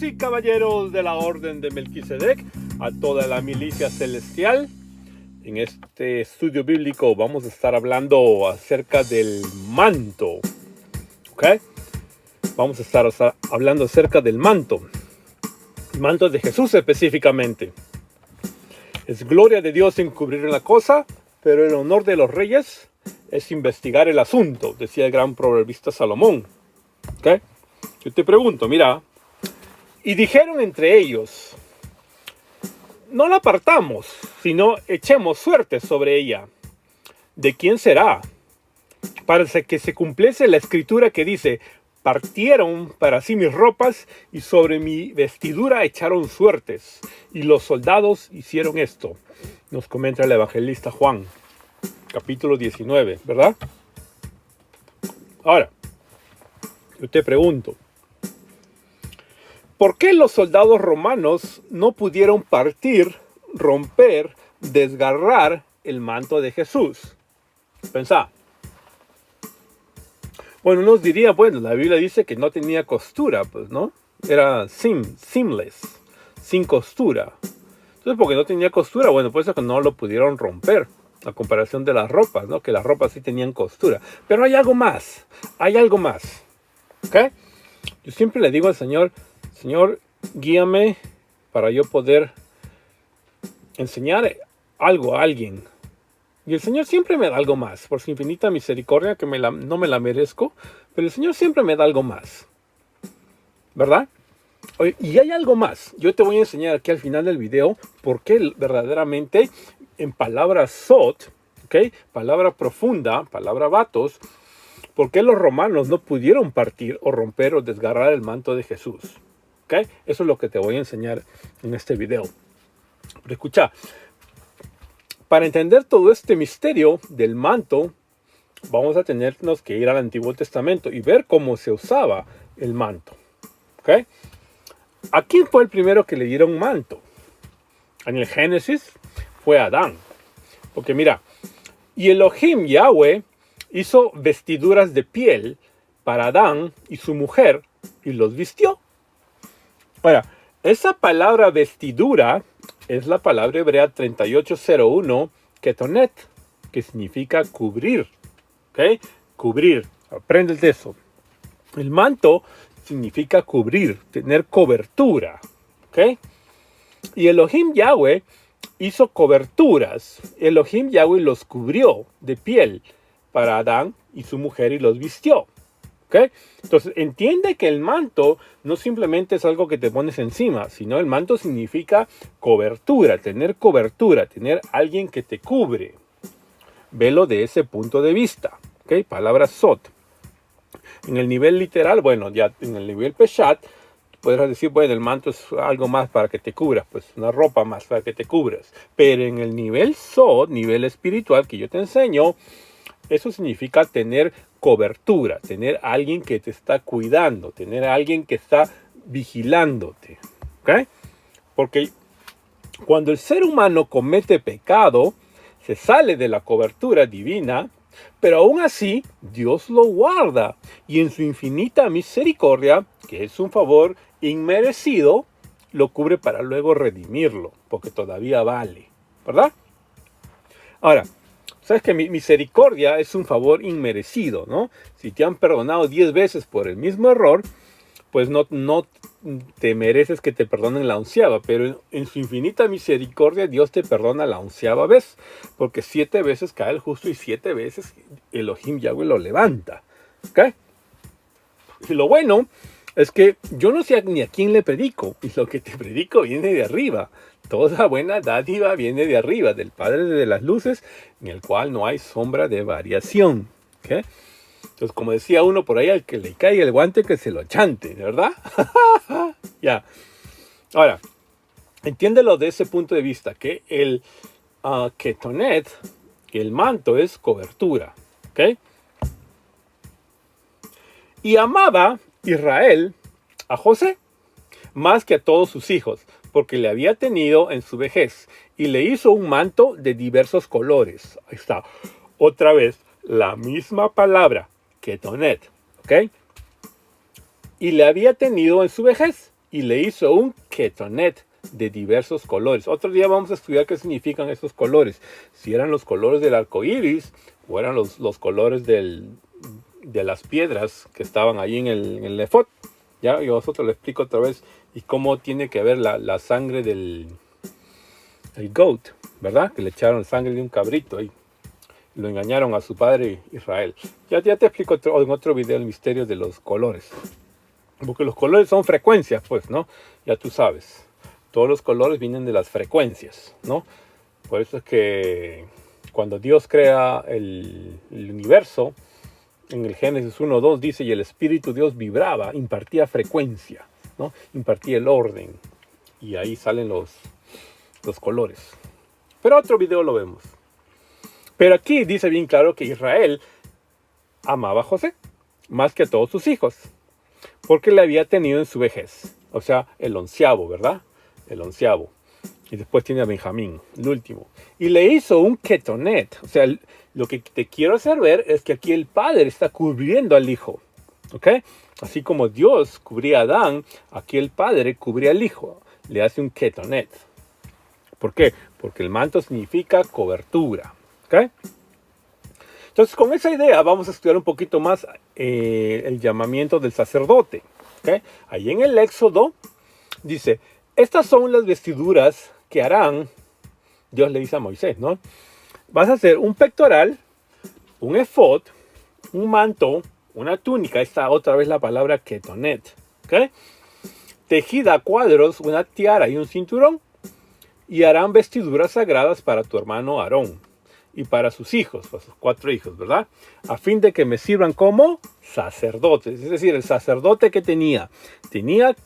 y caballeros de la Orden de Melquisedec, a toda la milicia celestial. En este estudio bíblico vamos a estar hablando acerca del manto. ¿Ok? Vamos a estar hablando acerca del manto. El manto de Jesús específicamente. Es gloria de Dios encubrir una cosa, pero el honor de los reyes es investigar el asunto, decía el gran proverbista Salomón. ¿Ok? Yo te pregunto, mira, y dijeron entre ellos, no la partamos, sino echemos suerte sobre ella. ¿De quién será? Para que se cumpliese la escritura que dice, partieron para sí mis ropas y sobre mi vestidura echaron suertes. Y los soldados hicieron esto. Nos comenta el evangelista Juan, capítulo 19, ¿verdad? Ahora, yo te pregunto, ¿por qué los soldados romanos no pudieron partir, romper, desgarrar el manto de Jesús? Pensá. Bueno, unos dirían, bueno, la Biblia dice que no tenía costura, pues, ¿no? Era seamless, sin costura. Entonces, porque no tenía costura, bueno, pues eso que no lo pudieron romper, a comparación de las ropas, ¿no? Que las ropas sí tenían costura. Pero hay algo más, ¿ok? Yo siempre le digo al Señor, Señor, guíame para yo poder enseñar algo a alguien. Y el Señor siempre me da algo más, por su infinita misericordia, que no me la merezco, pero el Señor siempre me da algo más. ¿Verdad? Oye, y hay algo más. Yo te voy a enseñar aquí al final del video por qué verdaderamente en palabra sot, ¿ok? Palabra profunda, palabra vatos, por qué los romanos no pudieron partir o romper o desgarrar el manto de Jesús. ¿Ok? Eso es lo que te voy a enseñar en este video. Pero escucha, para entender todo este misterio del manto, vamos a tenernos que ir al Antiguo Testamento y ver cómo se usaba el manto. ¿Ok? ¿A quién fue el primero que le dieron manto? En el Génesis fue Adán. Porque mira, y Elohim Yahweh hizo vestiduras de piel para Adán y su mujer y los vistió. Ahora, esa palabra vestidura es la palabra hebrea 3801, ketonet, que significa cubrir. ¿Ok? Cubrir. Apréndete eso. El manto significa cubrir, tener cobertura. ¿Ok? Y Elohim Yahweh hizo coberturas. Elohim Yahweh los cubrió de piel para Adán y su mujer y los vistió. ¿Okay? Entonces, entiende que el manto no simplemente es algo que te pones encima, sino el manto significa cobertura, tener alguien que te cubre. Velo de ese punto de vista. ¿Okay? Palabra sot. En el nivel literal, bueno, ya en el nivel peshat, podrás decir, bueno, el manto es algo más para que te cubras, pues una ropa más para que te cubras. Pero en el nivel sot, nivel espiritual que yo te enseño, eso significa tener cobertura, tener alguien que te está cuidando, tener alguien que está vigilándote. ¿Ok? Porque cuando el ser humano comete pecado, se sale de la cobertura divina, pero aún así Dios lo guarda y en su infinita misericordia, que es un favor inmerecido, lo cubre para luego redimirlo, porque todavía vale, ¿verdad? Ahora, sabes que mi misericordia es un favor inmerecido, ¿no? Si te han perdonado 10 veces por el mismo error, pues no te mereces que te perdonen la 11ª, pero en su infinita misericordia Dios te perdona la 11ª vez, porque 7 veces cae el justo y 7 veces Elohim Yahweh lo levanta. ¿Ok? Y lo bueno es que yo no sé ni a quién le predico, y lo que te predico viene de arriba. Toda buena dádiva viene de arriba, del Padre de las luces, en el cual no hay sombra de variación. ¿Okay? Entonces, como decía uno por ahí, al que le caiga el guante que se lo chante, ¿verdad? Ya. Ahora, entiéndelo de ese punto de vista, que el ketonet, que el manto es cobertura. ¿Ok? Y amaba Israel a José más que a todos sus hijos, porque le había tenido en su vejez y le hizo un manto de diversos colores. Ahí está. Otra vez, la misma palabra, ketonet. ¿Ok? Y le había tenido en su vejez y le hizo un ketonet de diversos colores. Otro día vamos a estudiar qué significan estos colores. Si eran los colores del arco iris o eran los colores de las piedras que estaban ahí en el efod. Ya, yo a vosotros lo explico otra vez y cómo tiene que ver la sangre del goat, ¿verdad? Que le echaron sangre de un cabrito ahí. Lo engañaron a su padre Israel. Ya te explico en otro video el misterio de los colores. Porque los colores son frecuencias, pues, ¿no? Ya tú sabes. Todos los colores vienen de las frecuencias, ¿no? Por eso es que cuando Dios crea el universo, en el Génesis 1:2 dice, y el Espíritu Dios vibraba, impartía frecuencia, ¿no? Impartía el orden. Y ahí salen los colores. Pero otro video lo vemos. Pero aquí dice bien claro que Israel amaba a José más que a todos sus hijos, porque le había tenido en su vejez. O sea, el 11º, ¿verdad? El 11º. Y después tiene a Benjamín, el último. Y le hizo un ketonet. O sea, lo que te quiero hacer ver es que aquí el padre está cubriendo al hijo. ¿Ok? Así como Dios cubría a Adán, aquí el padre cubría al hijo. Le hace un ketonet. ¿Por qué? Porque el manto significa cobertura. ¿Ok? Entonces, con esa idea vamos a estudiar un poquito más el llamamiento del sacerdote. ¿Ok? Ahí en el Éxodo dice, estas son las vestiduras que harán, Dios le dice a Moisés, ¿no? Vas a hacer un pectoral, un efod, un manto, una túnica, está otra vez la palabra ketonet, ¿ok? Tejida a cuadros, una tiara y un cinturón, y harán vestiduras sagradas para tu hermano Aarón y para sus hijos, para sus 4 hijos, ¿verdad? A fin de que me sirvan como sacerdotes. Es decir, el sacerdote que tenía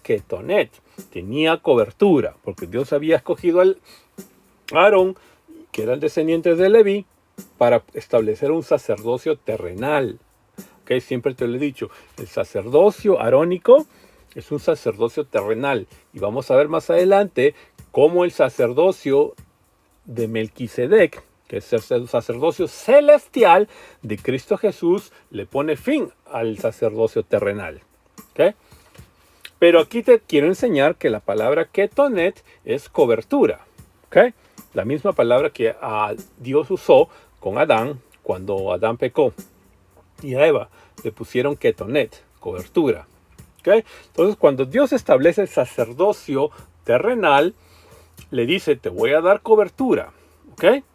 ketonet, tenía cobertura, porque Dios había escogido al Aarón, que era el descendiente de Leví, para establecer un sacerdocio terrenal. ¿Okay? Siempre te lo he dicho, el sacerdocio arónico es un sacerdocio terrenal. Y vamos a ver más adelante cómo el sacerdocio de Melquisedec, que es el sacerdocio celestial de Cristo Jesús, le pone fin al sacerdocio terrenal. ¿Okay? Pero aquí te quiero enseñar que la palabra ketonet es cobertura. ¿Okay? La misma palabra que Dios usó con Adán cuando Adán pecó. Y a Eva le pusieron ketonet, cobertura. ¿Okay? Entonces, cuando Dios establece el sacerdocio terrenal, le dice, te voy a dar cobertura. ¿Okay?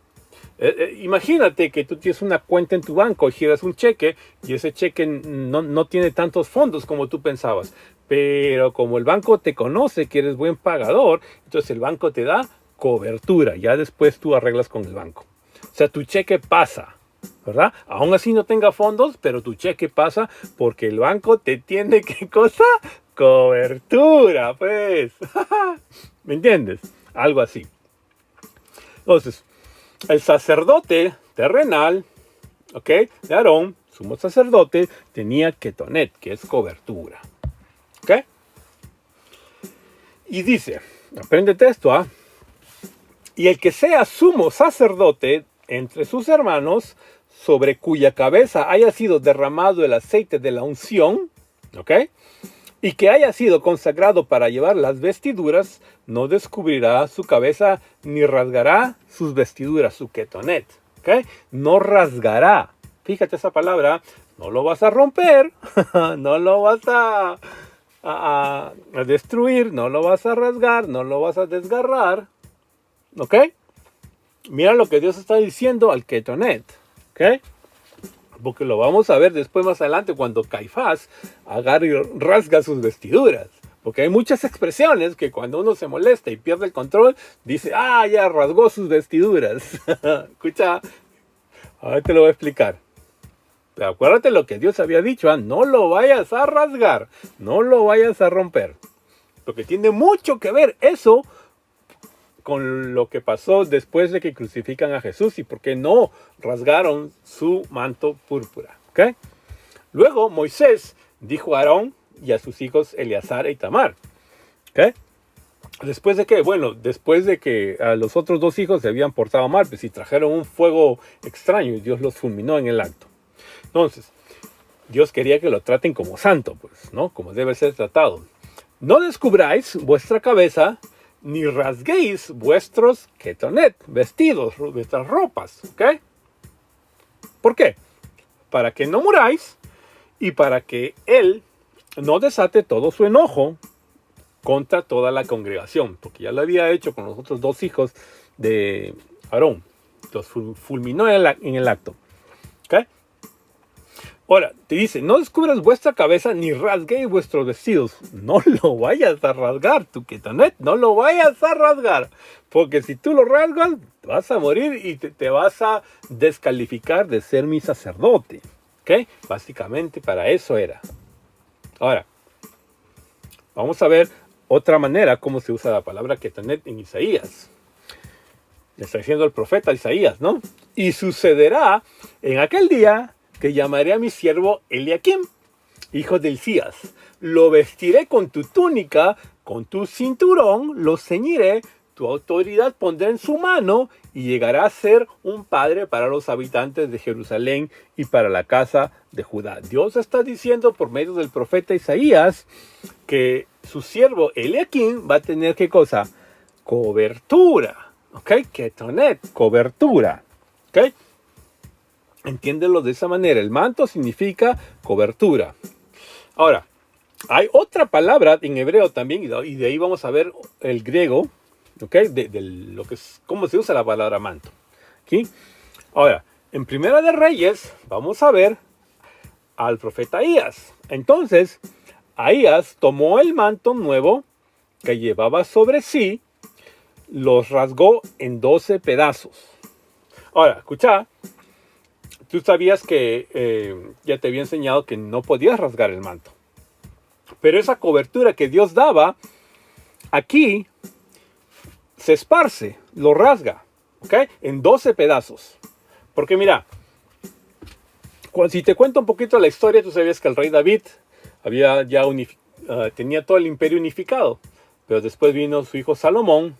Imagínate que tú tienes una cuenta en tu banco y giras un cheque y ese cheque no tiene tantos fondos como tú pensabas. Pero como el banco te conoce que eres buen pagador, entonces el banco te da cobertura. Ya después tú arreglas con el banco. O sea, tu cheque pasa, ¿verdad? Aún así no tenga fondos, pero tu cheque pasa porque el banco te tiene, ¿qué cosa? Cobertura, pues. ¿Me entiendes? Algo así. Entonces, el sacerdote terrenal, ¿ok? De Aarón, sumo sacerdote, tenía ketonet, que es cobertura. ¿Ok? Y dice, apréndete esto, ¿ah? Y el que sea sumo sacerdote entre sus hermanos, sobre cuya cabeza haya sido derramado el aceite de la unción, ¿ok? Y que haya sido consagrado para llevar las vestiduras, no descubrirá su cabeza ni rasgará sus vestiduras, su ketonet, ¿ok? No rasgará. Fíjate esa palabra, no lo vas a romper, no lo vas a destruir, no lo vas a rasgar, no lo vas a desgarrar, ¿ok? Mira lo que Dios está diciendo al ketonet, ¿ok? Porque lo vamos a ver después más adelante cuando Caifás agarra y rasga sus vestiduras. Porque hay muchas expresiones que cuando uno se molesta y pierde el control, dice, ya rasgó sus vestiduras. Escucha, ahora te lo voy a explicar. Pero acuérdate lo que Dios había dicho, no lo vayas a rasgar, no lo vayas a romper. Porque tiene mucho que ver eso con lo que pasó después de que crucifican a Jesús y por qué no rasgaron su manto púrpura. ¿Okay? Luego Moisés dijo a Aarón y a sus hijos Eleazar e Itamar. ¿Okay? ¿Después de qué? Bueno, después de que a los otros 2 hijos se habían portado mal, pues y trajeron un fuego extraño y Dios los fulminó en el acto. Entonces, Dios quería que lo traten como santo, pues, ¿no? Como debe ser tratado. no descubráis vuestra cabeza, ni rasguéis vuestros ketonet, vestidos, vuestras ropas. ¿Ok? ¿Por qué? Para que no muráis y para que él no desate todo su enojo contra toda la congregación, porque ya lo había hecho con los otros dos hijos de Aarón. Los fulminó en el acto. ¿Ok? Ahora, te dice, no descubras vuestra cabeza ni rasguéis vuestros vestidos. No lo vayas a rasgar, tu ketonet, no lo vayas a rasgar. Porque si tú lo rasgas, vas a morir y te vas a descalificar de ser mi sacerdote. ¿Ok? Básicamente para eso era. Ahora, vamos a ver otra manera cómo se usa la palabra ketonet en Isaías. Le está diciendo el profeta Isaías, ¿no? Y sucederá en aquel día que llamaré a mi siervo Eliakim, hijo de Hilcías. Lo vestiré con tu túnica, con tu cinturón, lo ceñiré, tu autoridad pondré en su mano y llegará a ser un padre para los habitantes de Jerusalén y para la casa de Judá. Dios está diciendo por medio del profeta Isaías que su siervo Eliakim va a tener, ¿qué cosa? Cobertura. ¿Ok? Ketonet, cobertura. ¿Ok? Entiéndelo de esa manera. El manto significa cobertura. Ahora, hay otra palabra en hebreo también, y de ahí vamos a ver el griego, ¿ok? De lo que es, cómo se usa la palabra manto. ¿Okay? Ahora, en Primera de Reyes, vamos a ver al profeta Ahías. Entonces, Ahías tomó el manto nuevo que llevaba sobre sí, los rasgó en 12 pedazos. Ahora, escucha. Tú sabías que ya te había enseñado que no podías rasgar el manto. Pero esa cobertura que Dios daba, aquí se esparce, lo rasga, ¿ok? En 12 pedazos. Porque mira, si te cuento un poquito la historia, tú sabías que el rey David había ya tenía todo el imperio unificado. Pero después vino su hijo Salomón.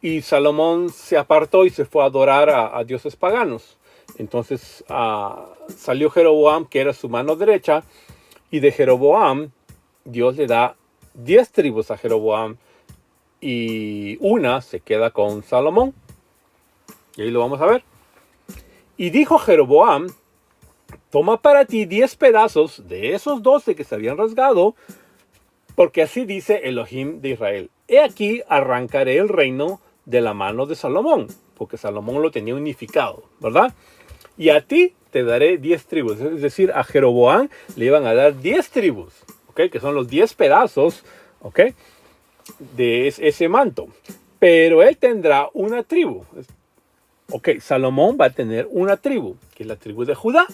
Y Salomón se apartó y se fue a adorar a dioses paganos. Entonces salió Jeroboam, que era su mano derecha, y de Jeroboam Dios le da 10 tribus a Jeroboam y una se queda con Salomón. Y ahí lo vamos a ver. Y dijo Jeroboam, toma para ti 10 pedazos de esos 12 que se habían rasgado, porque así dice Elohim de Israel. He aquí arrancaré el reino de la mano de Salomón, porque Salomón lo tenía unificado, ¿verdad? Y a ti te daré 10 tribus. Es decir, a Jeroboam le iban a dar 10 tribus, ¿ok? Que son los 10 pedazos, ¿ok? De ese manto. Pero él tendrá una tribu. Ok, Salomón va a tener una tribu, que es la tribu de Judá.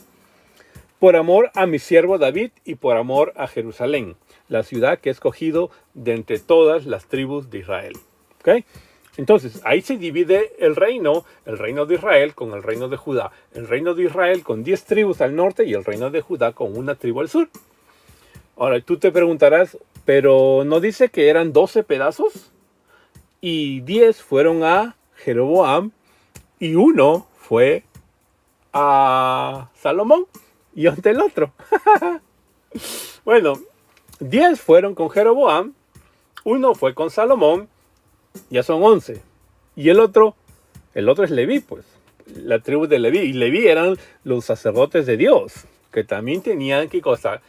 Por amor a mi siervo David y por amor a Jerusalén, la ciudad que he escogido de entre todas las tribus de Israel. ¿Ok? Entonces, ahí se divide el reino de Israel con el reino de Judá. El reino de Israel con 10 tribus al norte y el reino de Judá con una tribu al sur. Ahora, tú te preguntarás, ¿pero no dice que eran 12 pedazos? Y 10 fueron a Jeroboam y uno fue a Salomón y ante el otro. Bueno, 10 fueron con Jeroboam, uno fue con Salomón, ya son 11. Y el otro es Leví, pues, la tribu de Leví. Y Leví eran los sacerdotes de Dios, que también tenían, ¿qué cosa?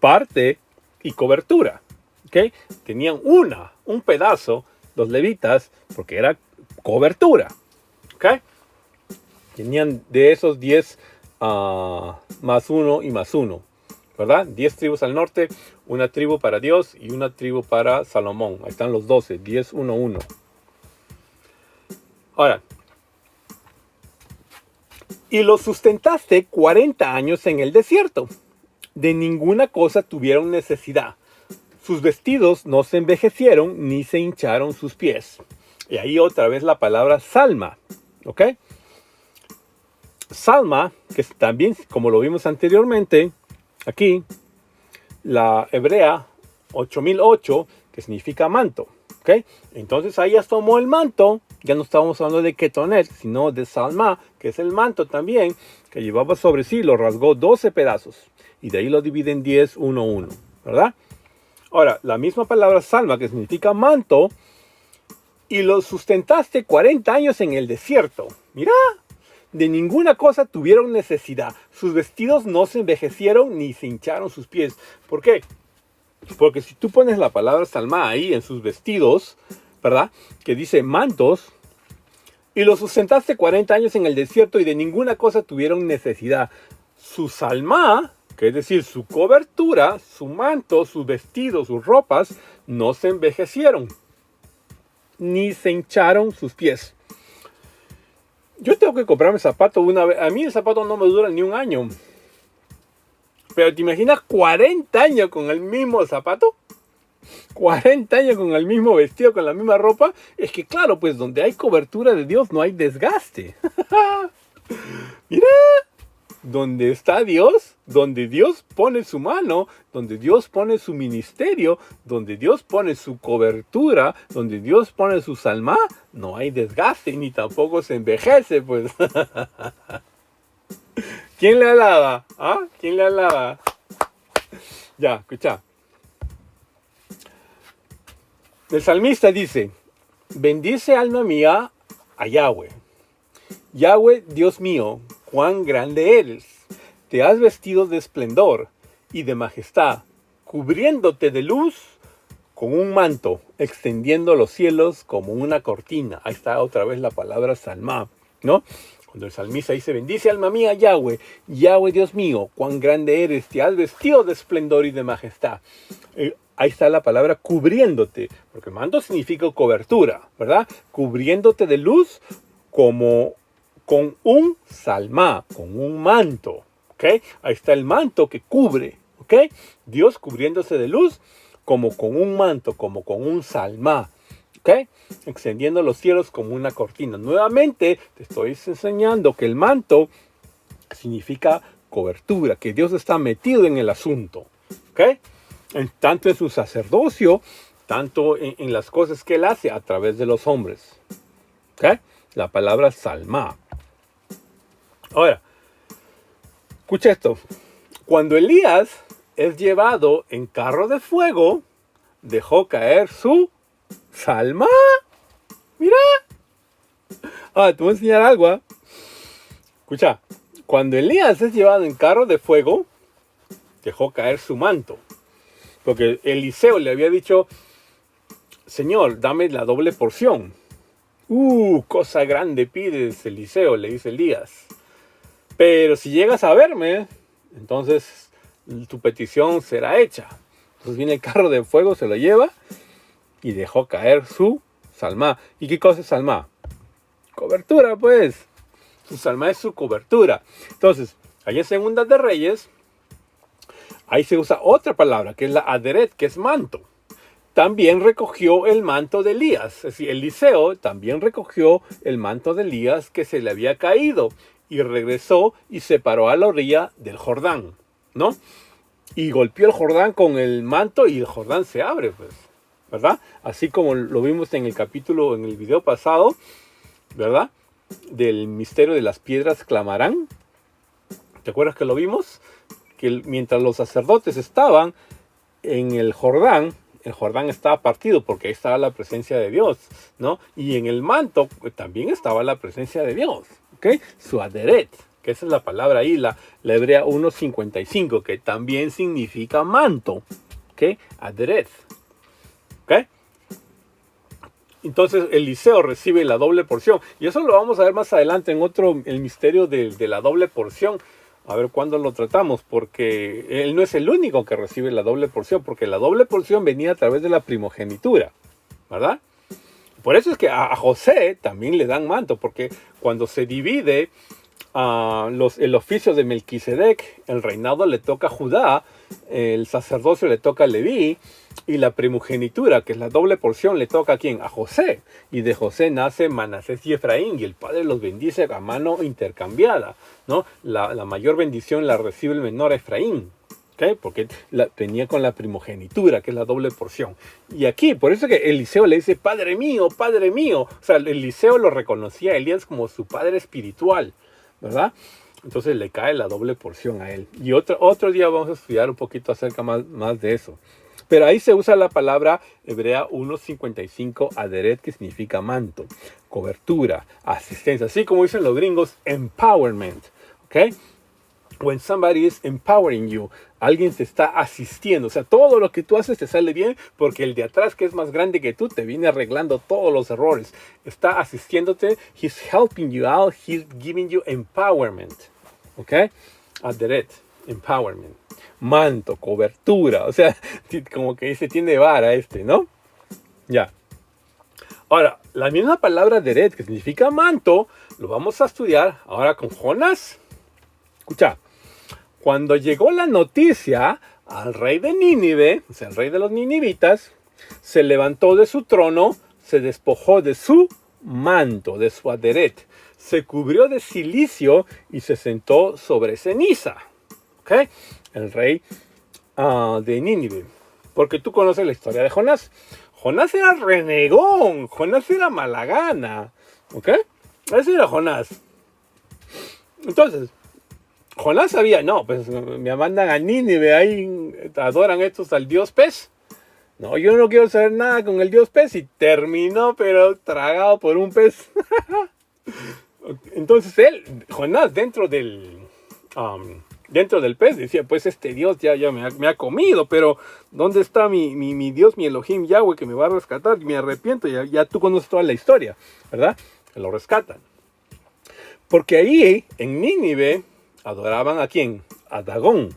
Parte y cobertura, ¿ok? Tenían un pedazo, los levitas, porque era cobertura, ¿ok? Tenían de esos 10 más uno y más uno, ¿verdad? 10 tribus al norte, una tribu para Dios y una tribu para Salomón. Ahí están los 12, 10, 1, 1. Ahora, y los sustentaste 40 años en el desierto. De ninguna cosa tuvieron necesidad. Sus vestidos no se envejecieron ni se hincharon sus pies. Y ahí otra vez la palabra salma, ¿ok? Salma, que también, como lo vimos anteriormente, aquí, la hebrea 8008, que significa manto, ¿ok? Entonces ahí ya tomó el manto, ya no estábamos hablando de ketonet, sino de salma, que es el manto también, que llevaba sobre sí, lo rasgó 12 pedazos, y de ahí lo divide en 10, 1, 1, ¿verdad? Ahora, la misma palabra salma, que significa manto, y lo sustentaste 40 años en el desierto. Mira, de ninguna cosa tuvieron necesidad. Sus vestidos no se envejecieron ni se hincharon sus pies. ¿Por qué? Porque si tú pones la palabra salma ahí en sus vestidos, ¿verdad? Que dice mantos, y lo sustentaste 40 años en el desierto y de ninguna cosa tuvieron necesidad. Su salma, que es decir, su cobertura, su manto, sus vestidos, sus ropas, no se envejecieron, ni se hincharon sus pies. Yo tengo que comprarme zapato una vez. A mí el zapato no me dura ni un año. Pero ¿te imaginas 40 años con el mismo zapato? 40 años con el mismo vestido, con la misma ropa. Es que claro, pues donde hay cobertura de Dios no hay desgaste. Mira, donde está Dios, donde Dios pone su mano, donde Dios pone su ministerio, donde Dios pone su cobertura, donde Dios pone su salma, no hay desgaste ni tampoco se envejece, pues. ¿Quién le alaba? ¿Ah? ¿Quién le alaba? Ya, escucha. El salmista dice, bendice alma mía a Yahweh. Yahweh, Dios mío, cuán grande eres. Te has vestido de esplendor y de majestad, cubriéndote de luz con un manto, extendiendo los cielos como una cortina. Ahí está otra vez la palabra salma, ¿no? Cuando el salmista dice, bendice alma mía Yahweh, Yahweh Dios mío, cuán grande eres, te has vestido de esplendor y de majestad. Ahí está la palabra cubriéndote, porque manto significa cobertura, ¿verdad? Cubriéndote de luz como con un salma, con un manto, ¿ok? Ahí está el manto que cubre, ¿ok? Dios cubriéndose de luz como con un manto, como con un salma, ¿ok? Extendiendo los cielos como una cortina. Nuevamente te estoy enseñando que el manto significa cobertura, que Dios está metido en el asunto, ¿ok? Tanto en su sacerdocio, tanto en las cosas que Él hace a través de los hombres, ¿ok? La palabra salma. Ahora, escucha esto. Cuando Elías es llevado en carro de fuego, dejó caer su salma. Mira. Te voy a enseñar algo. ¿Eh? Escucha. Cuando Elías es llevado en carro de fuego, dejó caer su manto. Porque Eliseo le había dicho, Señor, dame la doble porción. Cosa grande pides, Eliseo, le dice Elías. Pero si llegas a verme, entonces tu petición será hecha. Entonces viene el carro de fuego, se lo lleva y dejó caer su salma. ¿Y qué cosa es salma? Cobertura, pues. Su salma es su cobertura. Entonces, ahí en Segundas de Reyes, ahí se usa otra palabra, que es la aderet, que es manto. También recogió el manto de Elías. Es decir, Eliseo también recogió el manto de Elías que se le había caído. Y regresó y se paró a la orilla del Jordán, ¿no? Y golpeó el Jordán con el manto y el Jordán se abre, pues, ¿verdad? Así como lo vimos en el capítulo, en el video pasado, ¿verdad? Del misterio de las piedras clamarán. ¿Te acuerdas que lo vimos? Que mientras los sacerdotes estaban en el Jordán estaba partido porque ahí estaba la presencia de Dios, ¿no? Y en el manto también estaba la presencia de Dios, ¿ok? Su aderet, que esa es la palabra ahí, la hebrea 1.55, que también significa manto, ¿ok? Aderet, ¿ok? Entonces Eliseo recibe la doble porción. Y eso lo vamos a ver más adelante en el misterio de la doble porción. A ver cuándo lo tratamos, porque él no es el único que recibe la doble porción, porque la doble porción venía a través de la primogenitura, ¿verdad? Por eso es que a José también le dan manto, porque cuando se divide el oficio de Melquisedec, el reinado le toca a Judá, el sacerdocio le toca a Leví, y la primogenitura, que es la doble porción, le toca ¿a quién? A José. Y de José nace Manasés y Efraín, y el Padre los bendice a mano intercambiada, ¿no? La mayor bendición la recibe el menor Efraín, ¿okay? Porque venía con la primogenitura, que es la doble porción. Y aquí, por eso que Eliseo le dice, Padre mío, Padre mío. O sea, Eliseo lo reconocía a Elías como su padre espiritual, ¿verdad? Entonces le cae la doble porción a él. Y otro día vamos a estudiar un poquito acerca más de eso. Pero ahí se usa la palabra hebrea 1.55, aderet, que significa manto, cobertura, asistencia. Así como dicen los gringos, empowerment. ¿Ok? When somebody is empowering you, alguien te está asistiendo. O sea, todo lo que tú haces te sale bien porque el de atrás, que es más grande que tú, te viene arreglando todos los errores. Está asistiéndote. He's helping you out. He's giving you empowerment. ¿Ok? Aderet, empowerment. Manto, cobertura. O sea, como que dice, tiene vara ¿no? Ya. Ahora, la misma palabra aderet, que significa manto, lo vamos a estudiar ahora con Jonás. Escucha. Cuando llegó la noticia al rey de Nínive, o sea, el rey de los ninivitas, se levantó de su trono, se despojó de su manto, de su aderet, se cubrió de cilicio y se sentó sobre ceniza. ¿Ok? El rey de Nínive. Porque tú conoces la historia de Jonás. Jonás era renegón, Jonás era malagana. ¿Ok? Ese era Jonás. Entonces, Jonás sabía, no, pues me mandan a Nínive, ahí adoran estos al dios pez. No, yo no quiero saber nada con el dios pez, y terminó, pero tragado por un pez. Entonces Jonás, dentro del pez, decía, pues este dios ya me ha comido, pero ¿dónde está mi dios, mi Elohim Yahweh, que me va a rescatar? Me arrepiento, ya tú conoces toda la historia, ¿verdad? Que lo rescatan. Porque ahí, en Nínive, adoraban ¿a quién? A Dagón,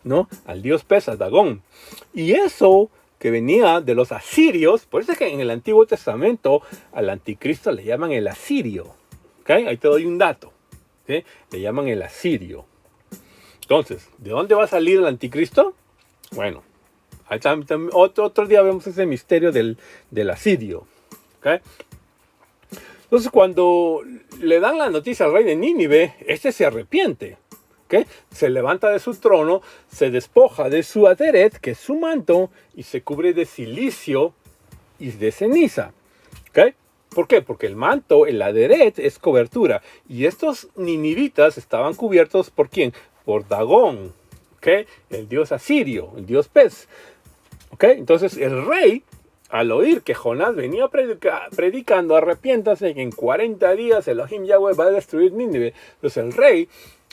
¿no? Al dios pez, a Dagón. Y eso que venía de los asirios, por eso es que en el Antiguo Testamento al anticristo le llaman el asirio. ¿Ok? Ahí te doy un dato. ¿Sí? Le llaman el asirio. Entonces, ¿de dónde va a salir el anticristo? Bueno, otro día vemos ese misterio del asirio. ¿Ok? Entonces, cuando le dan la noticia al rey de Nínive, este se arrepiente. ¿Okay? Se levanta de su trono, se despoja de su aderet, que es su manto, y se cubre de cilicio y de ceniza. ¿Okay? ¿Por qué? Porque el manto, el aderet, es cobertura. Y estos ninivitas estaban cubiertos ¿por quién? Por Dagón, ¿okay? El dios asirio, el dios pez. ¿Okay? Entonces el rey, al oír que Jonás venía predicando, arrepiéntase, que en 40 días Elohim Yahweh va a destruir Nínive. Entonces el rey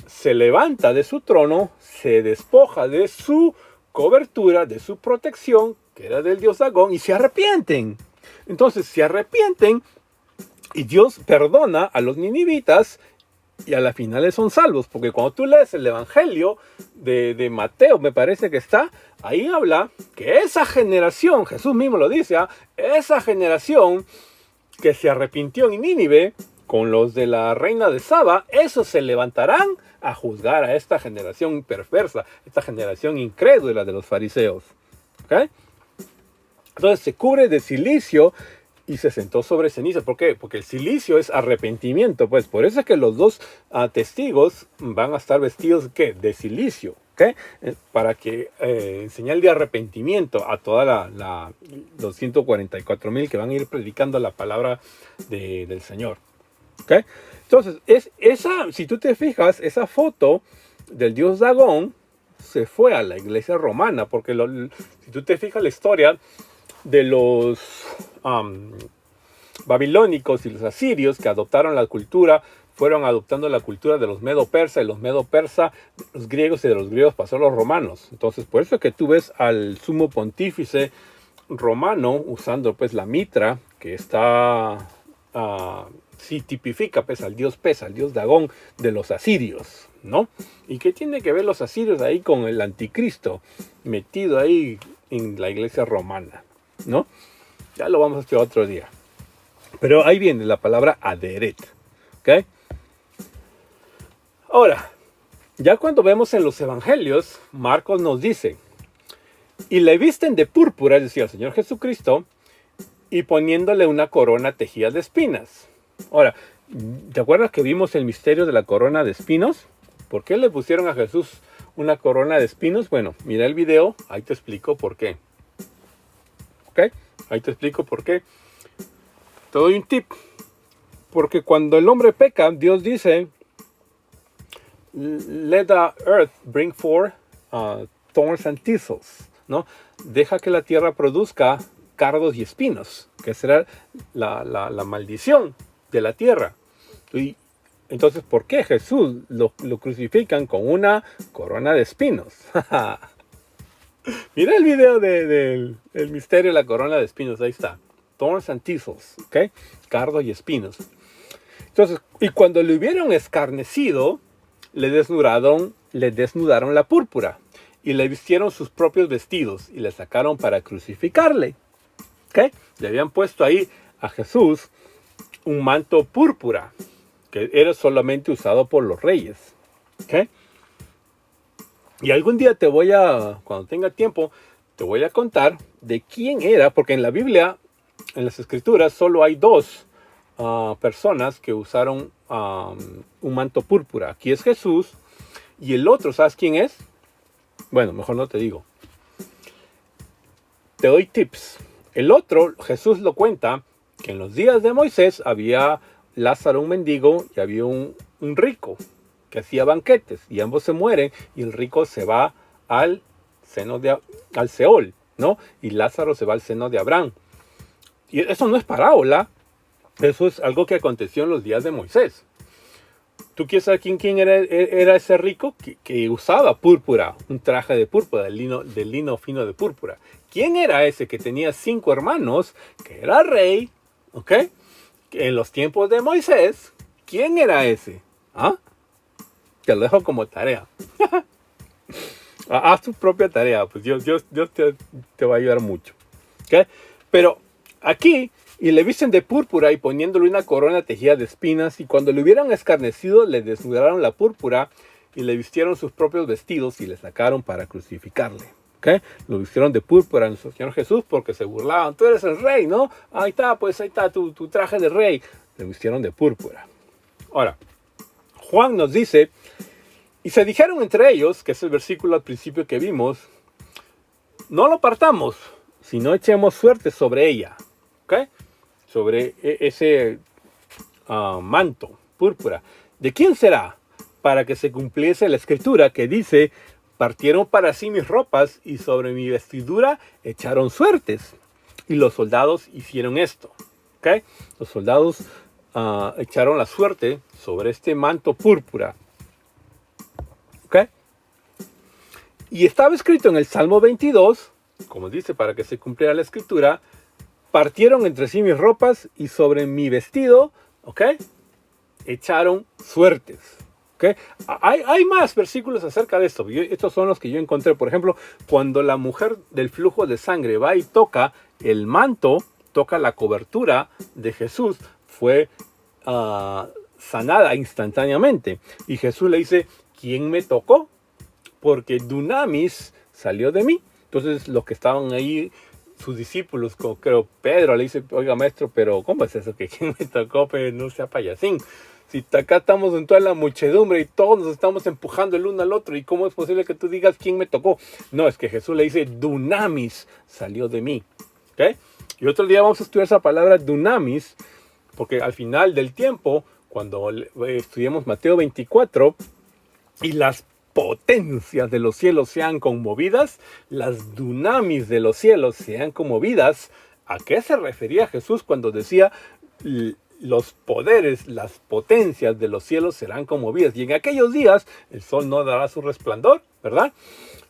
se levanta de su trono, se despoja de su cobertura, de su protección, que era del dios Dagón, y se arrepienten. Entonces se arrepienten y Dios perdona a los ninivitas y a la final son salvos. Porque cuando tú lees el Evangelio de Mateo, me parece que está, ahí habla que esa generación, Jesús mismo lo dice, esa generación que se arrepintió en Nínive, con los de la reina de Saba, esos se levantarán a juzgar a esta generación perversa, esta generación incrédula de los fariseos. ¿Okay? Entonces se cubre de cilicio y se sentó sobre ceniza. ¿Por qué? Porque el cilicio es arrepentimiento. Pues por eso es que los dos testigos van a estar vestidos ¿qué? De cilicio. ¿Okay? Para que en señal de arrepentimiento a toda los 144,000 que van a ir predicando la palabra del Señor. ¿Okay? Entonces, si tú te fijas, esa foto del dios Dagón se fue a la iglesia romana, porque si tú te fijas la historia de los babilónicos y los asirios que adoptaron la cultura, fueron adoptando la cultura de los medo-persa, y los medo-persa, los griegos, y de los griegos pasó a los romanos. Entonces, por eso es que tú ves al sumo pontífice romano usando pues la mitra, que está... sí tipifica pues al dios pez, al dios Dagón de los asirios, ¿no? ¿Y qué tiene que ver los asirios ahí con el anticristo metido ahí en la iglesia romana, ¿no? Ya lo vamos a estudiar otro día. Pero ahí viene la palabra aderet, ¿ok? Ahora, ya cuando vemos en los evangelios, Marcos nos dice, y le visten de púrpura, es decir, al Señor Jesucristo, y poniéndole una corona tejida de espinas. Ahora, ¿te acuerdas que vimos el misterio de la corona de espinos? ¿Por qué le pusieron a Jesús una corona de espinos? Bueno, mira el video, ahí te explico por qué. ¿Ok? Ahí te explico por qué. Te doy un tip. Porque cuando el hombre peca, Dios dice, let the earth bring forth thorns and thistles. ¿no? Deja que la tierra produzca cardos y espinos, que será la maldición de la tierra. Y entonces, ¿por qué Jesús lo crucifican con una corona de espinos? Mira el video del misterio de la corona de espinos, ahí está. Thorns and thistles, ¿ok? Cardos y espinos. Entonces, y cuando le hubieron escarnecido, le desnudaron la púrpura y le vistieron sus propios vestidos y le sacaron para crucificarle. ¿Ok? Le habían puesto ahí a Jesús un manto púrpura que era solamente usado por los reyes. ¿Ok? Y algún día cuando tenga tiempo, te voy a contar de quién era, porque en la Biblia, en las Escrituras, solo hay dos personas que usaron un manto púrpura. Aquí es Jesús y el otro, ¿sabes quién es? Bueno, mejor no te digo. Te doy tips. El otro, Jesús lo cuenta, que en los días de Moisés había Lázaro, un mendigo, y había un rico que hacía banquetes, y ambos se mueren, y el rico se va al Seol, ¿no? Y Lázaro se va al seno de Abraham. Y eso no es parábola, eso es algo que aconteció en los días de Moisés. ¿Tú quieres saber quién era ese rico que usaba púrpura, un traje de púrpura, del lino fino de púrpura? ¿Quién era ese que tenía 5 hermanos, que era rey, ¿ok? En los tiempos de Moisés, ¿quién era ese? ¿Ah? Te lo dejo como tarea. Haz tu propia tarea, pues Dios te va a ayudar mucho. ¿Ok? Pero aquí, y le visten de púrpura y poniéndole una corona tejida de espinas, y cuando le hubieran escarnecido, le desnudaron la púrpura y le vistieron sus propios vestidos y le sacaron para crucificarle. ¿Okay? Lo vistieron de púrpura a nuestro Señor Jesús porque se burlaban. Tú eres el rey, ¿no? Ahí está, pues ahí está tu traje de rey. Le vistieron de púrpura. Ahora, Juan nos dice, y se dijeron entre ellos, que es el versículo al principio que vimos, no lo partamos, sino echemos suerte sobre ella. ¿Ok? Sobre ese manto púrpura. ¿De quién será? Para que se cumpliese la escritura que dice, partieron para sí mis ropas y sobre mi vestidura echaron suertes. Y los soldados hicieron esto. ¿Okay? Los soldados echaron la suerte sobre este manto púrpura. ¿Okay? Y estaba escrito en el Salmo 22, como dice, para que se cumpliera la escritura, partieron entre sí mis ropas y sobre mi vestido, ¿ok? Echaron suertes. ¿Okay? Hay más versículos acerca de esto. Estos son los que yo encontré. Por ejemplo, cuando la mujer del flujo de sangre va y toca el manto, toca la cobertura de Jesús, fue sanada instantáneamente. Y Jesús le dice, ¿quién me tocó? Porque dunamis salió de mí. Entonces los que estaban ahí, sus discípulos, como creo Pedro, le dice, oiga maestro, pero ¿cómo es eso? Que quién me tocó, pero no sea payasín. Si acá estamos en toda la muchedumbre y todos nos estamos empujando el uno al otro, ¿y cómo es posible que tú digas quién me tocó? No, es que Jesús le dice, dunamis salió de mí. ¿Okay? Y otro día vamos a estudiar esa palabra dunamis, porque al final del tiempo, cuando estudiamos Mateo 24, y las potencias de los cielos sean conmovidas, las dunamis de los cielos sean conmovidas, ¿a qué se refería Jesús cuando decía los poderes, las potencias de los cielos serán conmovidas? Y en aquellos días el sol no dará su resplandor, ¿verdad?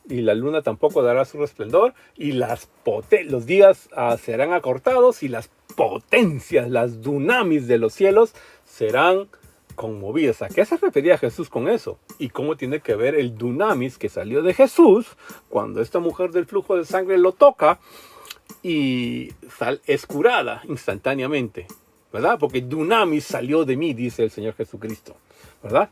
Y la luna tampoco dará su resplandor, y los días serán acortados, y las potencias, las dunamis de los cielos serán conmovidas. ¿A qué se refería Jesús con eso? ¿Y cómo tiene que ver el dunamis que salió de Jesús cuando esta mujer del flujo de sangre lo toca y es curada instantáneamente? ¿Verdad? Porque dunamis salió de mí, dice el Señor Jesucristo, ¿verdad?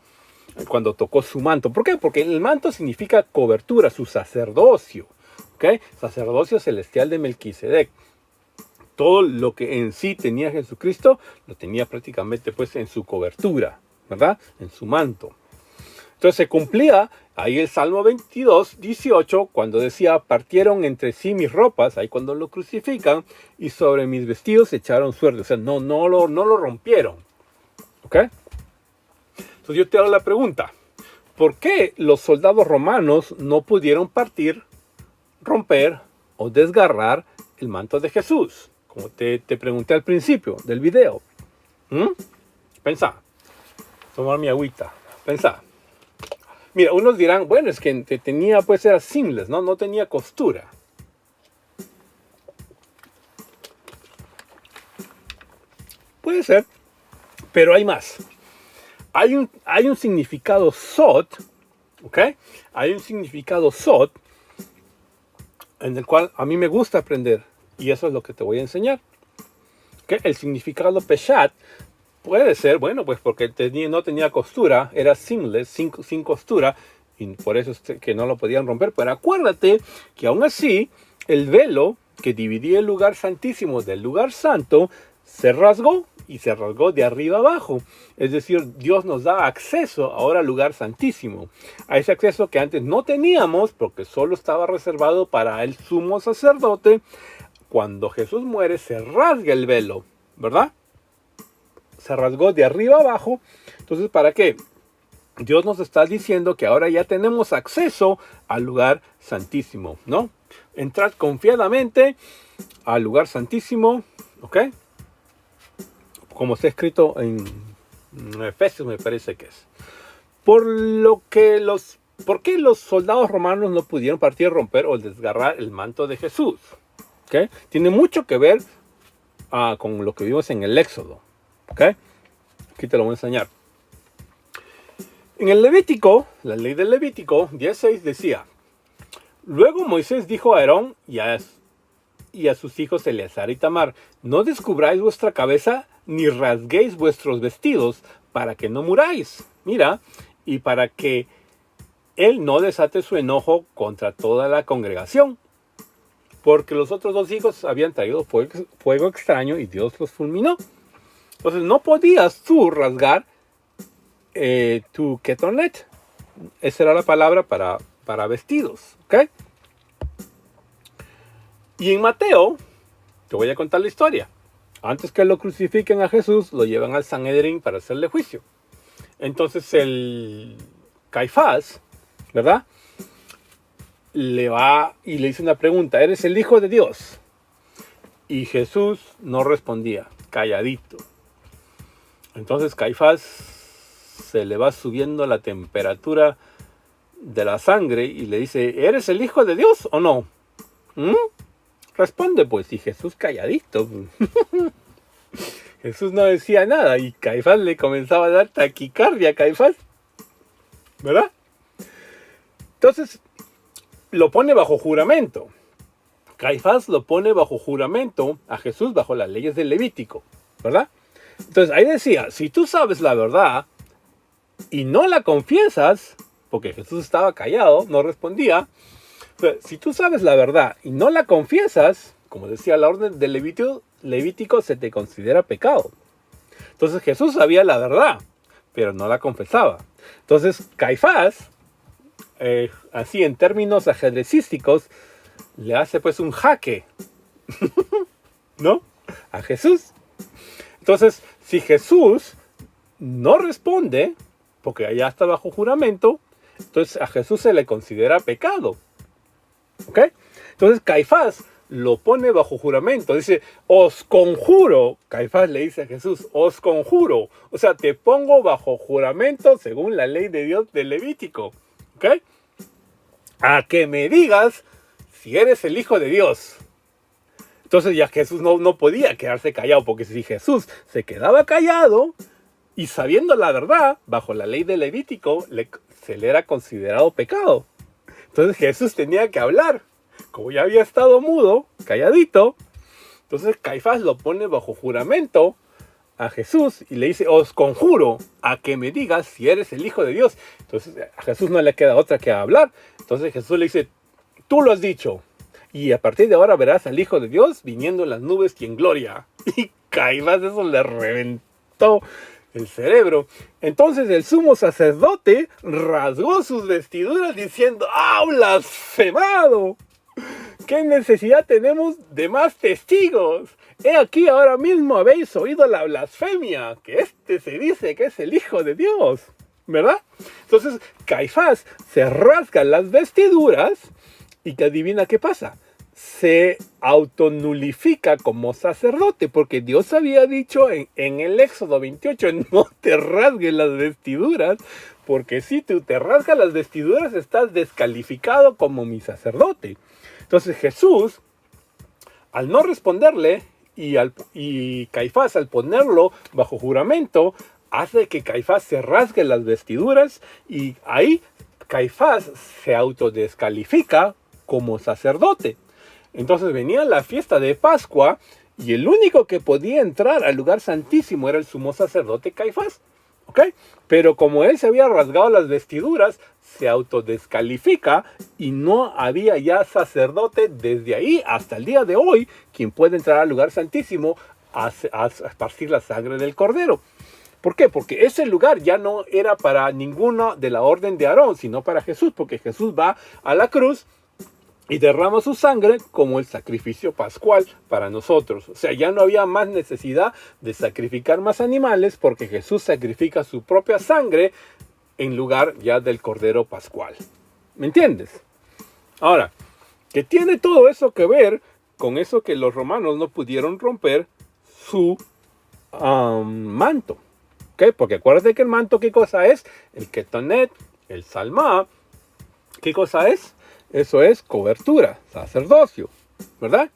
Cuando tocó su manto. ¿Por qué? Porque el manto significa cobertura, su sacerdocio, ¿ok? Sacerdocio celestial de Melquisedec. Todo lo que en sí tenía Jesucristo, lo tenía prácticamente pues en su cobertura, ¿verdad? En su manto. Entonces se cumplía ahí el Salmo 22, 18, cuando decía, partieron entre sí mis ropas, ahí cuando lo crucifican, y sobre mis vestidos echaron suerte. O sea, no lo rompieron. ¿Ok? Entonces yo te hago la pregunta, ¿por qué los soldados romanos no pudieron partir romper o desgarrar el manto de Jesús, como te pregunté al principio del video. Pensá, tomar mi agüita, pensá. Mira, unos dirán, bueno, es que tenía, pues era seamless, ¿no? No tenía costura. Puede ser, pero hay más. Hay un significado sod, ¿ok? Hay un significado sod en el cual a mí me gusta aprender, y eso es lo que te voy a enseñar. ¿Okay? El significado peshat puede ser, bueno, pues porque no tenía costura, era seamless, sin costura, y por eso es que no lo podían romper. Pero acuérdate que aún así, el velo que dividía el lugar santísimo del lugar santo se rasgó, y se rasgó de arriba abajo. Es decir, Dios nos da acceso ahora al lugar santísimo. A ese acceso que antes no teníamos, porque solo estaba reservado para el sumo sacerdote. Cuando Jesús muere, se rasga el velo, ¿verdad? Se rasgó de arriba abajo. Entonces, ¿para qué? Dios nos está diciendo que ahora ya tenemos acceso al lugar santísimo, ¿no? Entrad confiadamente al lugar santísimo, ¿ok? Como está escrito en Efesios, me parece que es. ¿Por qué los soldados romanos no pudieron partir, romper o desgarrar el manto de Jesús? ¿Okay? Tiene mucho que ver con lo que vimos en el Éxodo. ¿Okay? Aquí te lo voy a enseñar. En el Levítico, la ley del Levítico 10:6 decía: luego Moisés dijo a Aarón y a sus hijos Eleazar y Tamar: no descubráis vuestra cabeza ni rasguéis vuestros vestidos para que no muráis. Mira, y para que él no desate su enojo contra toda la congregación. Porque los otros dos hijos habían traído fuego extraño y Dios los fulminó. Entonces no podías tú rasgar tu ketonet. Esa era la palabra para vestidos. ¿Ok? Y en Mateo, te voy a contar la historia. Antes que lo crucifiquen a Jesús, lo llevan al Sanedrín para hacerle juicio. Entonces el Caifás, ¿verdad?, le va y le hizo una pregunta: ¿eres el Hijo de Dios? Y Jesús no respondía, calladito. Entonces Caifás se le va subiendo la temperatura de la sangre y le dice: ¿eres el Hijo de Dios o no? Responde pues. Y Jesús calladito. Jesús no decía nada y Caifás le comenzaba a dar taquicardia a Caifás, ¿verdad? Entonces lo pone bajo juramento. Caifás lo pone bajo juramento a Jesús bajo las leyes del Levítico, ¿verdad? Entonces ahí decía: si tú sabes la verdad y no la confiesas, porque Jesús estaba callado, no respondía, pero si tú sabes la verdad y no la confiesas, como decía la orden del Levítico, se te considera pecado. Entonces Jesús sabía la verdad, pero no la confesaba. Entonces Caifás, así en términos ajedrecísticos, le hace pues un jaque, ¿no?, a Jesús. Entonces, si Jesús no responde, porque allá está bajo juramento, entonces a Jesús se le considera pecado. ¿Ok? Entonces Caifás lo pone bajo juramento. Dice: os conjuro. Caifás le dice a Jesús: os conjuro. O sea, te pongo bajo juramento según la ley de Dios del Levítico. ¿Ok? A que me digas si eres el Hijo de Dios. Entonces ya Jesús no podía quedarse callado, porque si Jesús se quedaba callado y sabiendo la verdad, bajo la ley del Levítico, se le era considerado pecado. Entonces Jesús tenía que hablar. Como ya había estado mudo, calladito, entonces Caifás lo pone bajo juramento a Jesús y le dice: os conjuro a que me digas si eres el Hijo de Dios. Entonces a Jesús no le queda otra que hablar. Entonces Jesús le dice: tú lo has dicho, y a partir de ahora verás al Hijo de Dios viniendo en las nubes y en gloria. Y Caifás eso le reventó el cerebro. Entonces el sumo sacerdote rasgó sus vestiduras diciendo: ¡ah, blasfemado! ¿Qué necesidad tenemos de más testigos? He aquí, ahora mismo habéis oído la blasfemia, que se dice que es el Hijo de Dios, ¿verdad? Entonces Caifás se rasga las vestiduras y que adivina qué pasa. Se autonulifica como sacerdote, porque Dios había dicho en el Éxodo 28, no te rasgues las vestiduras, porque si tú te rasgas las vestiduras estás descalificado como mi sacerdote. Entonces Jesús, al no responderle, y Caifás al ponerlo bajo juramento, hace que Caifás se rasgue las vestiduras, y ahí Caifás se autodescalifica como sacerdote. Entonces venía la fiesta de Pascua y el único que podía entrar al lugar santísimo era el sumo sacerdote Caifás. ¿Ok? Pero como él se había rasgado las vestiduras, se autodescalifica y no había ya sacerdote desde ahí hasta el día de hoy quien puede entrar al lugar santísimo a esparcir la sangre del cordero. ¿Por qué? Porque ese lugar ya no era para ninguno de la orden de Aarón, sino para Jesús, porque Jesús va a la cruz y derrama su sangre como el sacrificio pascual para nosotros. O sea, ya no había más necesidad de sacrificar más animales porque Jesús sacrifica su propia sangre en lugar ya del cordero pascual. ¿Me entiendes? Ahora, ¿qué tiene todo eso que ver con eso que los romanos no pudieron romper su manto? ¿Ok? Porque acuérdate que el manto, ¿qué cosa es? El ketonet, el salmá, ¿qué cosa es? Eso es cobertura, sacerdocio, ¿verdad?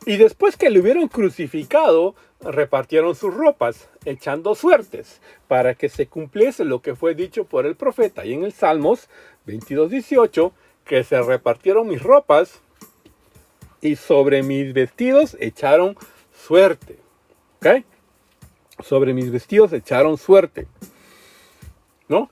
Y después que le hubieron crucificado, repartieron sus ropas, echando suertes, para que se cumpliese lo que fue dicho por el profeta. Y en el Salmos 22:18, que se repartieron mis ropas y sobre mis vestidos echaron suerte. ¿Ok? Sobre mis vestidos echaron suerte. ¿No?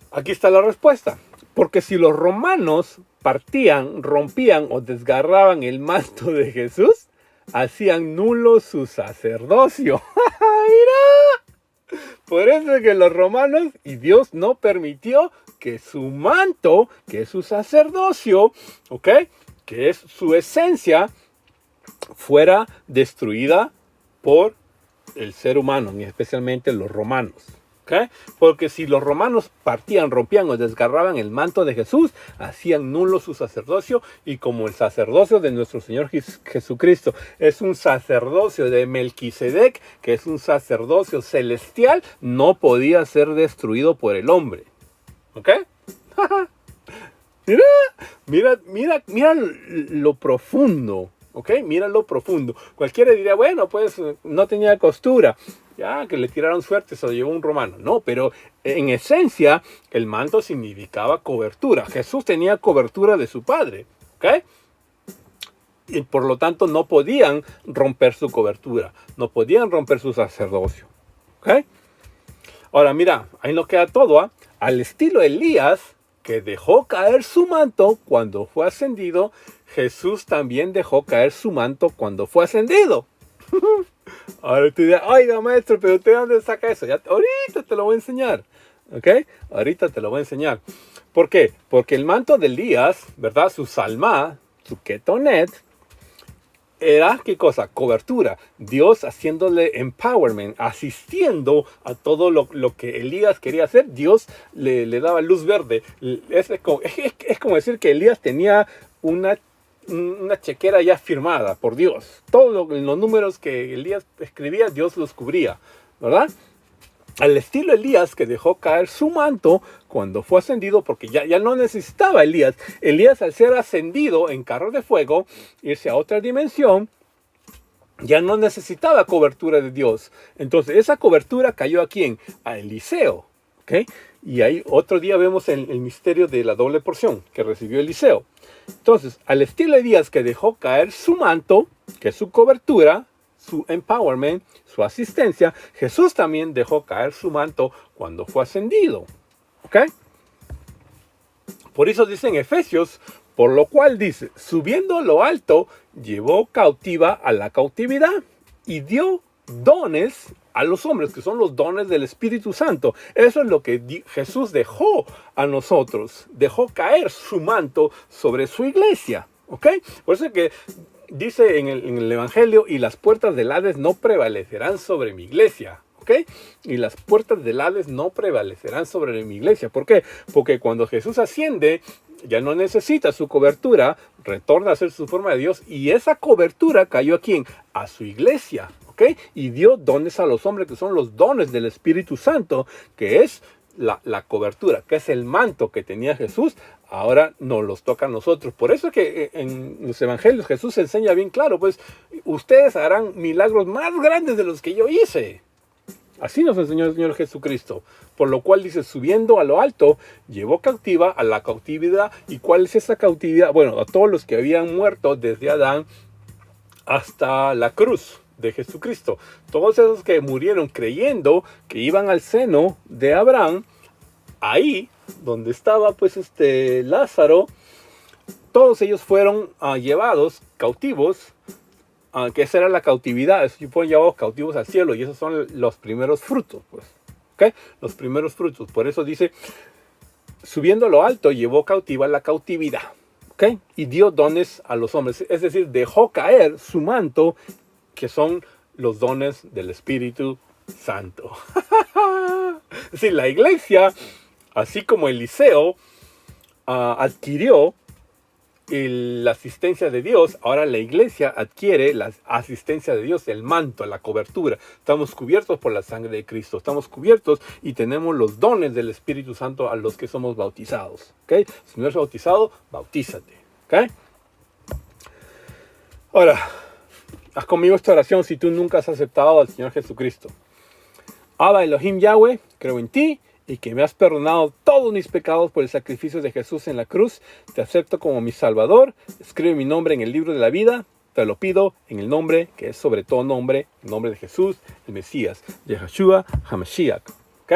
Aquí está la respuesta. Porque si los romanos partían, rompían o desgarraban el manto de Jesús, hacían nulo su sacerdocio. ¡Mira! Por eso es que los romanos, y Dios no permitió que su manto, que es su sacerdocio, ¿ok? Que es su esencia, fuera destruida por el ser humano, y especialmente los romanos. ¿Okay? Porque si los romanos partían, rompían o desgarraban el manto de Jesús, hacían nulo su sacerdocio, y como el sacerdocio de nuestro Señor Jesucristo es un sacerdocio de Melquisedec, que es un sacerdocio celestial, no podía ser destruido por el hombre. ¿Ok? Mira lo profundo. ¿Ok? Mira lo profundo. Cualquiera diría, bueno, pues no tenía costura. Ya, que le tiraron suerte, se lo llevó un romano. No, pero en esencia, el manto significaba cobertura. Jesús tenía cobertura de su Padre. ¿Ok? Y por lo tanto no podían romper su cobertura. No podían romper su sacerdocio. ¿Ok? Ahora mira, ahí nos queda todo. ¿Eh? Al estilo Elías, que dejó caer su manto cuando fue ascendido, Jesús también dejó caer su manto cuando fue ascendido. Ahora tú dirás, oiga maestro, pero ¿usted dónde saca eso? Ya, ahorita te lo voy a enseñar. ¿Ok? Ahorita te lo voy a enseñar. ¿Por qué? Porque el manto de Elías, ¿verdad? Su salmá, su ketonet, era, ¿qué cosa? Cobertura. Dios haciéndole empowerment, asistiendo a todo lo que Elías quería hacer. Dios le daba luz verde. Es como decir que Elías tenía una chequera ya firmada por Dios. Todos los números que Elías escribía, Dios los cubría, ¿verdad? Al estilo Elías, que dejó caer su manto cuando fue ascendido, porque ya no necesitaba Elías. Elías, al ser ascendido en carro de fuego, irse a otra dimensión, ya no necesitaba cobertura de Dios. Entonces esa cobertura cayó ¿a quién? A Eliseo. ¿Okay? Y ahí otro día vemos el misterio de la doble porción que recibió Eliseo. Entonces, al estilo Elías, que dejó caer su manto, que es su cobertura, su empowerment, su asistencia, Jesús también dejó caer su manto cuando fue ascendido. ¿Ok? Por eso dice en Efesios, por lo cual dice, subiendo a lo alto, llevó cautiva a la cautividad y dio dones a los hombres, que son los dones del Espíritu Santo. Eso es lo que Jesús dejó a nosotros. Dejó caer su manto sobre su iglesia. ¿Ok? Por eso es que dice en el Evangelio, y las puertas del Hades no prevalecerán sobre mi iglesia. ¿Ok? Y las puertas del Hades no prevalecerán sobre mi iglesia. ¿Por qué? Porque cuando Jesús asciende, ya no necesita su cobertura, retorna a ser su forma de Dios, y esa cobertura cayó ¿a quién? A su iglesia, ¿ok? Y dio dones a los hombres, que son los dones del Espíritu Santo, que es la cobertura, que es el manto que tenía Jesús, ahora nos los toca a nosotros. Por eso es que en los evangelios Jesús enseña bien claro, pues ustedes harán milagros más grandes de los que yo hice. Así nos enseñó el Señor Jesucristo. Por lo cual dice, subiendo a lo alto, llevó cautiva a la cautividad. ¿Y cuál es esa cautividad? Bueno, a todos los que habían muerto desde Adán hasta la cruz de Jesucristo. Todos esos que murieron creyendo que iban al seno de Abraham, ahí donde estaba pues Lázaro, todos ellos fueron llevados cautivos, que esa era la cautividad, fueron llevados cautivos al cielo, y esos son los primeros frutos, pues, ¿okay? Los primeros frutos. Por eso dice, subiendo a lo alto, llevó cautiva la cautividad, ¿okay? Y dio dones a los hombres, es decir, dejó caer su manto, que son los dones del Espíritu Santo. Es decir, la iglesia, así como Eliseo adquirió la asistencia de Dios, ahora la iglesia adquiere la asistencia de Dios, el manto, la cobertura. Estamos cubiertos por la sangre de Cristo, estamos cubiertos y tenemos los dones del Espíritu Santo a los que somos bautizados, ¿okay? Si no eres bautizado, bautízate, ¿okay? Ahora, haz conmigo esta oración si tú nunca has aceptado al Señor Jesucristo. Abba Elohim Yahweh, creo en ti y que me has perdonado todos mis pecados por el sacrificio de Jesús en la cruz. Te acepto como mi Salvador. Escribe mi nombre en el libro de la vida. Te lo pido en el nombre que es sobre todo nombre, el nombre de Jesús, el Mesías, Yeshua HaMashiach. ¿Ok?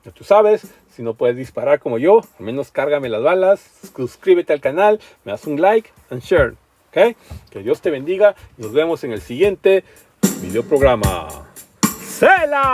Ya tú sabes, si no puedes disparar como yo, al menos cárgame las balas, suscríbete al canal, me das un like and share. ¿Ok? Que Dios te bendiga y nos vemos en el siguiente video programa. ¡Sela!